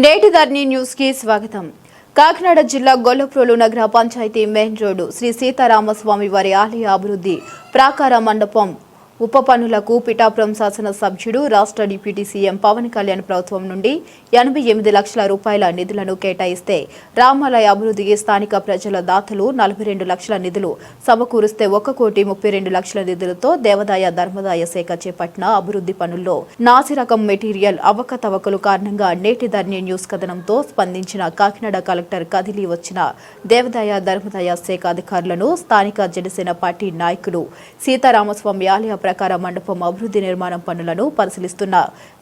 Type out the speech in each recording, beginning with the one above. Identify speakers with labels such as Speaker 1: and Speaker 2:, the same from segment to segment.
Speaker 1: నేటి ధర్ని న్యూస్ కి స్వాగతం. కాకినాడ జిల్లా గొల్లప్రోలు నగర పంచాయతీ మెయిన్ రోడ్డు శ్రీ సీతారామస్వామి వారి ఆలయ అభివృద్ధి ప్రాకార మండపం ఉప పనులకు పిఠాపురం శాసన సభ్యుడు రాష్ట్ర డిప్యూటీ సీఎం పవన్ కళ్యాణ్ ప్రభుత్వం నుండి 88 లక్షల రూపాయల నిధులను కేటాయిస్తే రామాలయ అభివృద్ధికి స్థానిక ప్రజల దాతలు 42 లక్షల నిధులు సమకూరిస్తే 1,32 లక్షల నిధులతో దేవాదాయ ధర్మదాయ శాఖ చేపట్టిన అభివృద్ధి పనుల్లో నాసిరకం మెటీరియల్ అవకతవకలు కారణంగా నేటి ధర్ని న్యూస్ కథనంతో స్పందించిన కాకినాడ కలెక్టర్ కదిలి వచ్చిన దేవాదాయ ధర్మదాయ శాఖ అధికారులను స్థానిక జనసేన పార్టీ నాయకులు సీతారామస్వామి ఆలయ ప్రకార మండపం అభివృద్ధి నిర్మాణం పనులను పరిశీలిస్తున్న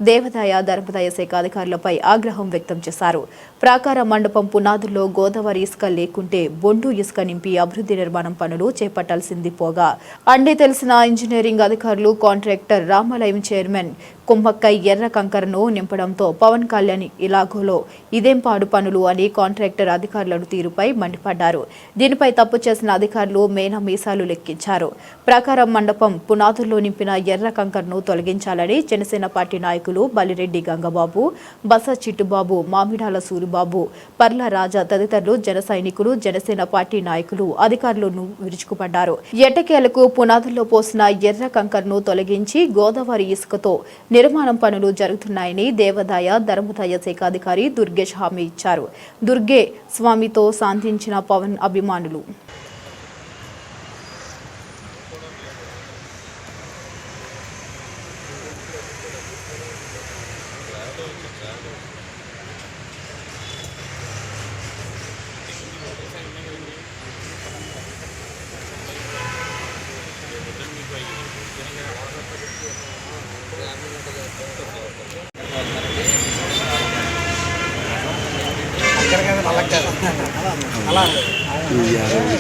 Speaker 1: దేవాదాయ ధర్మదాయ శాఖ అధికారులపై ఆగ్రహం వ్యక్తం చేశారు. ప్రాకార మండపం పునాదుల్లో గోదావరి ఇసుక లేకుంటే బొండు ఇసుక నింపి అభివృద్ధి నిర్మాణం పనులు చేపట్టాల్సింది పోగా అన్ని తెలిసిన ఇంజనీరింగ్ అధికారులు కాంట్రాక్టర్ రామాలయం చైర్మన్ కుంభక్కై ఎర్ర కంకరను నింపడంతో పవన్ కళ్యాణ్ ఇలాగోలో ఇదేం పాడు పనులు అని కాంట్రాక్టర్ అధికారులను తీరుపై మండిపడ్డారు. దీనిపై తప్పు చేసిన అధికారులు మేన మీసాలు లెక్కించారు. ప్రాకారం మండపం పునాదుల్లో నింపిన ఎర్ర కంకరను తొలగించాలని జనసేన పార్టీ నాయకులు బలిరెడ్డి గంగబాబు, బస చిట్టుబాబు, మామిడాల సూరిబాబు, పర్ల రాజా తదితరులు జన సైనికులు, జనసేన పార్టీ నాయకులు అధికారులను విరుచుకుపడ్డారు. ఎట్టకేలకు పునాదుల్లో పోసిన ఎర్ర కంకరను తొలగించి గోదావరి ఇసుకతో నిర్మాణం పనులు జరుగుతున్నాయని దేవాదాయ ధర్మదాయ శాఖ అధికారి దుర్గేష్ హామీ ఇచ్చారు. దుర్గే స్వామితో శాంతించిన పవన్ అభిమానులు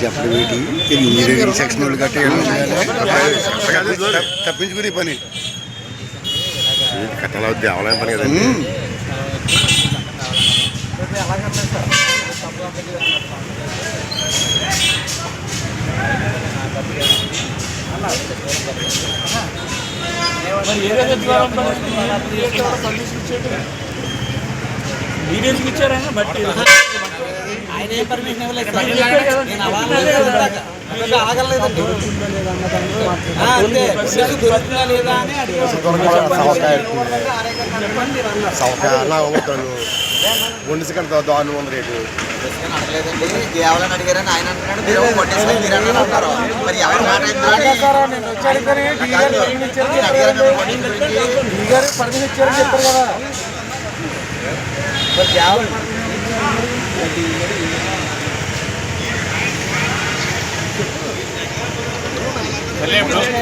Speaker 2: చెప్పడం ఏంటి ఇంజనీరింగ్ సెక్షన్ వాళ్ళు కట్టి తప్పించుకునే పని కట్టాల దేవాలయం పని కదండి.
Speaker 3: మీరేందుకు ఇచ్చారైనా బట్టి ఆయన ఏ పర్మిషన్ ఇవ్వలేదు. ఆగలేదండి దొరుకుతుందా లేదా అని
Speaker 2: వండిసికంటే దారుణం ఉంది రేటు.
Speaker 3: అడగలేదండి, కేవలం అడిగారని ఆయన అంటున్నాడు. మీరు అంటారు మరి ఎవరి మాట పర్మిషన్ ఇచ్చారని చెప్పారు కదా.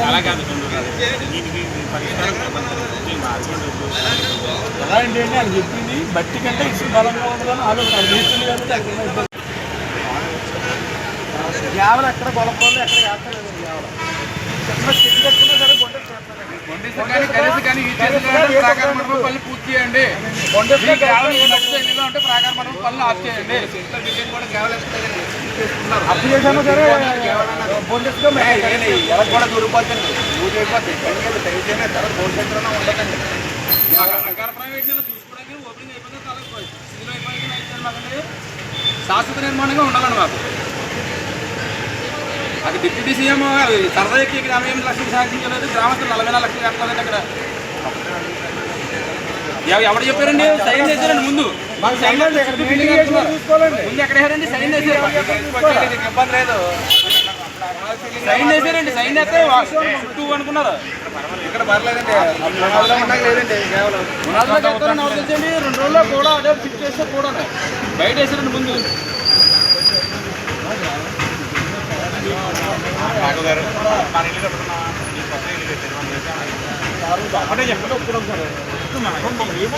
Speaker 4: అలా కాదు ఎలా ఏంటి అంటే అది చెప్పింది బట్టి కంటే ఇసుక బలంగా ఉంటుందని ఆలోచన చేస్తుంది కాబట్టి కేవలం ఎక్కడ గొలపలు ఎక్కడ వేస్తలేదు. కేవలం చెట్టు కట్టుకున్నా సరే పనులు పూర్తి చేయండి. ఉంటే ప్రాకార మండపం పనులు ఆఫ్ చేయండి. అప్పు చేసామో సరే కూడా దూరిపోతుంది. ఊరి అయిపోతుంది. ఉండదండి చూసుకోవడానికి ఓపెనింగ్ అయిపోతే శాశ్వత నిర్మాణంగా ఉండాలండి మాకు. అది డిప్యూటీ సీఎం సరదాకి 48 లక్షలు సాధించలేదు. గ్రామస్తులు 44 లక్షలు కట్టాలండి. అక్కడ ఎవరు చెప్పారండి? సైన్ చేశారండి ముందు. మాకు సైన్ ముందు ఎక్కడ వేసారండి? సైన్ చేశారు. ఇబ్బంది లేదు. సైన్ చేశారండి. సైన్ చేస్తే చుట్టూ అనుకున్నారు. ఇక్కడ పర్లేదండి. లేదండి పునాదులో చెప్తారని ఎవరు తెచ్చండి. 2 రోజుల్లో కూడా అదే ఫిట్ చేస్తే కూడా బయట వేసారండి ముందు.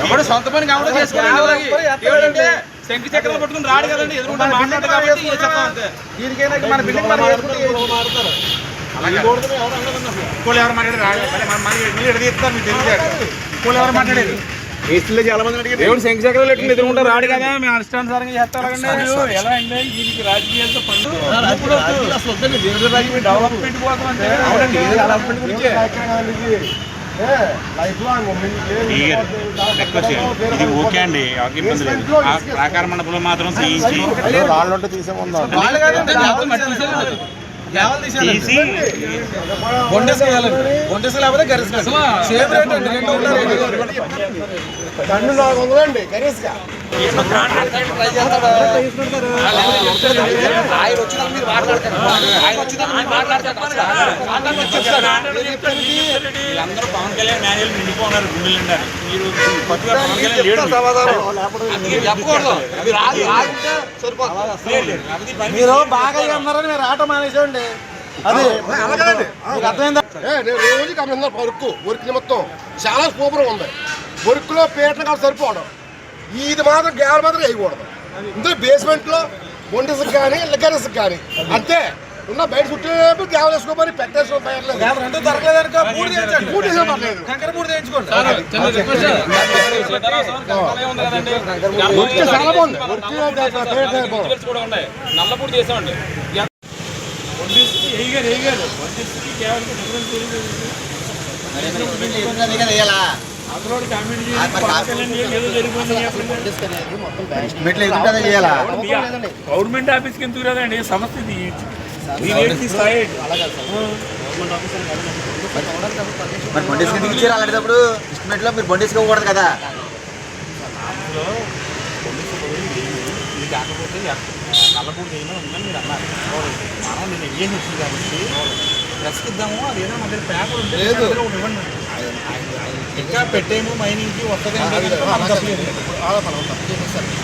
Speaker 4: ఎవరు సొంత పని కావడం చేసుకోవాలంటే శంకు చక్రాలు పట్టుకుని రాడు కదండి. ఎదురుకుంటా మాట్లాడదు కాబట్టి దీనికైనా మన బిల్డింగ్ మాట్లాడతారు. ఎవరు మాట్లాడారు ఎడదీస్తారు. మీకు తెలియదు ఎవరు మాట్లాడేది. చాలా మంది అడిగారు దేవుడు శంకు చక్రాలు పెట్టుకుని ఎదురుకుంటా రాడు కదా. మేము అనుష్ఠానుసారంగా చేస్తారండి. ఎలా అంటే దీనికి రాజకీయాలతో పనులు డెవలప్మెంట్ కోసం అంటే డెవలప్మెంట్ గురించి
Speaker 5: ఇది ఓకే అండి, ఎవరికి ఇబ్బంది లేదు. ఆ ప్రాకార మండపంలో మాత్రం తీయించి
Speaker 2: రాళ్ళంటే తీసేముందా
Speaker 5: తీసి
Speaker 2: కన్ను 400 అండి కనీసంగా.
Speaker 5: వీళ్ళందరూ పవన్ కళ్యాణ్ మేనేజర్ నిండిపోన్నారు, గుండెలు నిండారు. మీరు కొత్తగా పవన్ కళ్యాణ్ లేడు.
Speaker 3: మీరు బాగా అన్నారని మీరు ఆట మానేసండి. అది అర్థమైందా?
Speaker 2: నేను రోజు గమనిందా వర్క్ నిమిత్తం చాలా సూపర్ ఉంది. వర్క్లో పీటలు కాదు సరిపోవడం, ఇది మాత్రం గ్యాస్ మాత్రం వేయకూడదు. ఇందులో బేస్మెంట్లో బొండిస్కి కానీ లిగ్గర్స్కి కానీ అంతే ఉన్న బయట చుట్టూ గ్యాస్ వేసుకోమని పెట్టేసుకోలేదు. చాలా బాగుంది.
Speaker 4: నల్లపూడి చేసామండి.
Speaker 5: గవర్నమెంట్ ఆఫీస్కి ఎందుకు రాదండి, సమస్య ఇది.
Speaker 3: మరి బొండేస్కి ఎందుకు ఇచ్చారు? అలాంటప్పుడు ఇస్టిమేట్లో మీరు బొండేస్కి ఇవ్వకూడదు కదా.
Speaker 5: ఇది కాకపోతే నల్లపూడి అయినా ఉందని మీరు అన్నారు. మనం నేను ఏం వచ్చింది కాబట్టి ప్రెస్కి ఇద్దాము, అది ఏదో మన దగ్గర పేపర్ ఉంటే ఇవ్వండి. ఇంకా పెట్టేమో మైనింగ్కి వస్తుంది.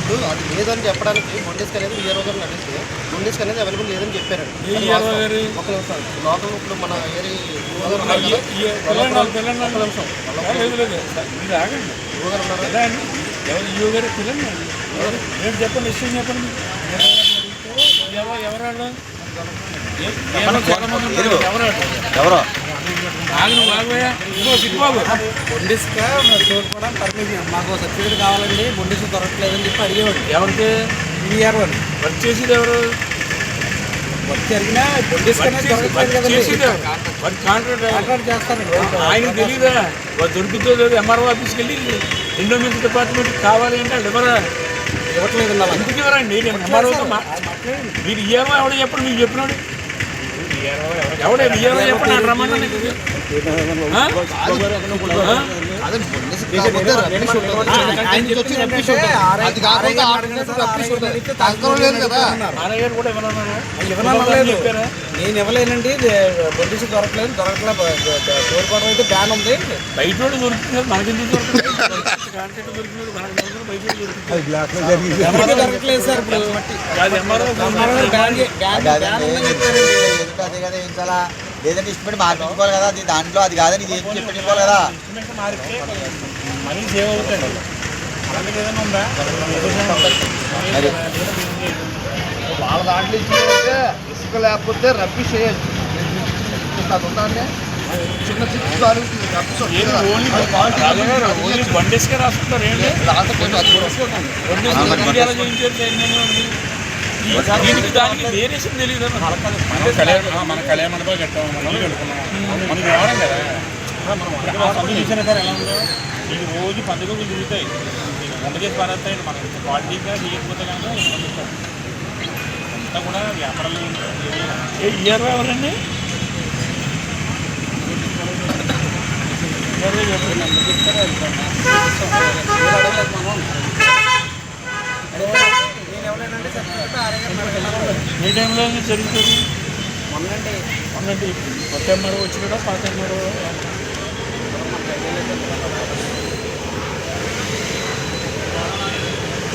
Speaker 6: ఇప్పుడు అది లేదని చెప్పడానికి బొండేస్కి అనేది ఈ రోజు నడిస్తే బొండేస్కి అనేది అవైలబుల్ లేదని చెప్పారండి. ఒక నిమిషం లోకల్ ఇప్పుడు మన
Speaker 5: చెప్పండి, విషయం చెప్పండి.
Speaker 3: ఎవరో
Speaker 6: బొండిస్కా తోడుకోవడం పర్మిషన్ మాకు సర్టిఫికేట్ కావాలండి, బొండిస్ దొరకట్లేదని చెప్పి అడిగేవాడు.
Speaker 5: ఎవరికి
Speaker 6: ఈఆర్ వాళ్ళు
Speaker 5: వర్క్ చేసేది ఎవరు?
Speaker 6: వర్క్ జరిగినా బొండిస్కా
Speaker 5: వర్క్ కాంట్రాక్ట్
Speaker 6: చేస్తారండి.
Speaker 5: ఆయనకు తెలియదా దొరుకుతుందో లేదు? ఎంఆర్ఓ ఆఫీస్కి వెళ్ళి ఎండోమెంట్ డిపార్ట్మెంట్ కావాలి అంటే వాళ్ళు ఎవరా
Speaker 6: ఇవ్వట్లేదు.
Speaker 5: ఎందుకు ఎవరండి? ఎంఆర్ఓతో మీరు ఇయ్యారో ఎవడో చెప్పండి, మీకు చెప్పినాడు ఎవడే ఇయ్యారో చెప్పండి. నాకు రమ్మన్నా
Speaker 6: నేను ఇవ్వలేనండి, బొండిస్ దొరకలేదు తోడుకోవడం అయితే బ్యాన్ ఉంది.
Speaker 5: బయట దొరుకుతుంది, మనకెందుకు దొరుకుతుంది? కాంట్రాక్ట్ దొరికినప్పుడు మనకు బయట దొరుకుతుంది.
Speaker 6: దొరకలేదు సార్. ఇప్పుడు
Speaker 3: అదే కదా ఏం చాలా లేదంటే ఇష్టపడి మార్పించుకోవాలి కదా. అది దాంట్లో అది కాదని ఇది ఏం చెప్పించుకోవాలి కదా.
Speaker 5: మనీ సేవ్ అవుతాయి. అలాంటిది ఏదైనా ఉందా?
Speaker 6: వాళ్ళ దాంట్లో ఇచ్చినట్టే ఇసుక లేకపోతే రబ్బీ చేయొచ్చు. అది ఉందంటే చిన్న
Speaker 5: ఓన్లీ బండేస్కే రాసుకుంటారు ఏంటి? దీనికి దానికి వేరియేషన్ తెలియదు. మన కళ్యాణ మండపాలు కట్టాము, మనం కట్టుకున్నాం, మనకి రావడం కదా. మనం చూసినా సార్ ఎలా ఉందో, ఇది రోజు పండుగలు తిరుగుతాయి, వంట చేసి పారేస్తాయండి. మనం క్వాలిటీగా చేయకపోతే కనుక అంతా కూడా వ్యాపారాలు. ఏ ఇయర్ ఎవరండి? ఏ టైంలో జరుగుతుంది? మొన్నండి కొత్త ఎంఆర్ఓ వచ్చినాడో పాత ఎంఆర్ఓ?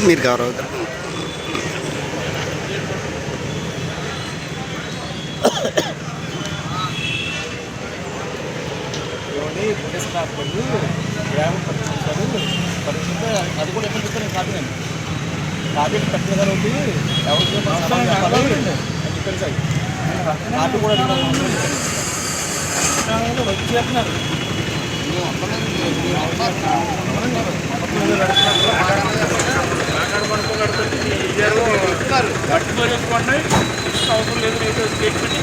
Speaker 2: మీరు గౌరవ
Speaker 6: బొండిస్ కాకపోతే గ్రామం పరిస్థితి అది కూడా ఎప్పుడు చెప్తాను కాపీనండి. కాపీ పెట్టిన కాబట్టి ఎవరికి చెప్పాను సార్. కాపీ కూడా వచ్చేస్తున్నారు.
Speaker 5: అవసరం లేదు స్టేట్మెంట్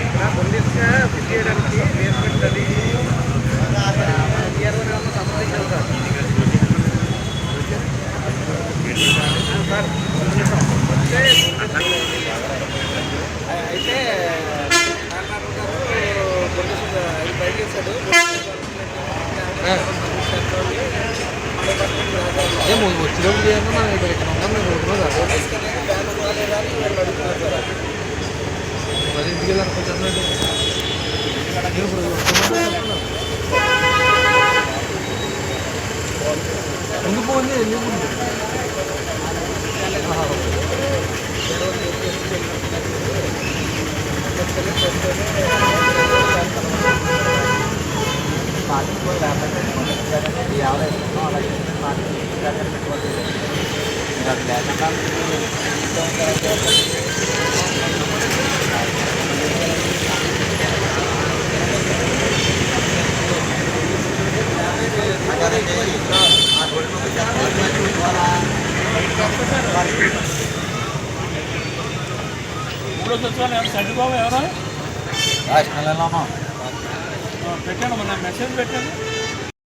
Speaker 6: ఇక్కడ ముందుగా ఫిట్ చేయడానికి బేస్మెంట్ అది 20 గ్రాముల సంబంధించాలి సార్. అయితే బయట చేశాడు వచ్చినప్పుడు చేయండి. మనం ఇక్కడ ఉన్నాం, మేము రోడ్డు మీద మరి ఇంటికి వెళ్ళాలనుకుంటున్నాడు. ఎందుకు పోయింది ఎందుకు
Speaker 5: మూడో సచివాలయం సర్టిబాబు ఎవరో
Speaker 3: రాష్ట్రంలో
Speaker 5: పెట్టాను, మొన్న మెసేజ్ పెట్టాను.